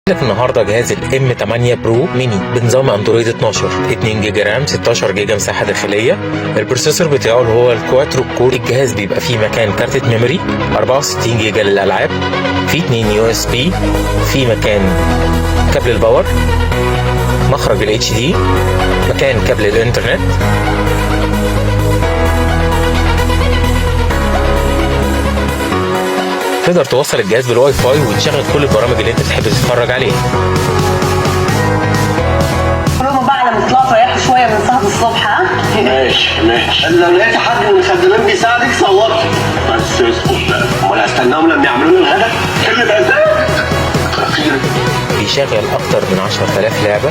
لك النهارده جهاز الام 8 برو ميني بنظام اندرويد 12 2 جيجا رام 16 جيجا مساحه داخليه. البروسيسور بتاعه اللي هو الكواترو كور. الجهاز بيبقى فيه مكان كارتة ميموري 64 جيجا للالعاب، فيه 2 يو اس بي، فيه مكان كابل الباور، مخرج الاتش دي، مكان كابل الانترنت. تقدر توصل الجهاز بالواي فاي وتشغل كل البرامج اللي انت بتحب تتفرج عليها. قولوا بقى على مطلع ريحوا شويه من سهر الصبح. ها ماشي لو لقيت حد من الخدامين بيساعدك صوتي بس اسكت بقى. امال هستناهم لما يعملوا لي الغدا؟ اللي بقى بيشغل اكتر من 10,000 لعبه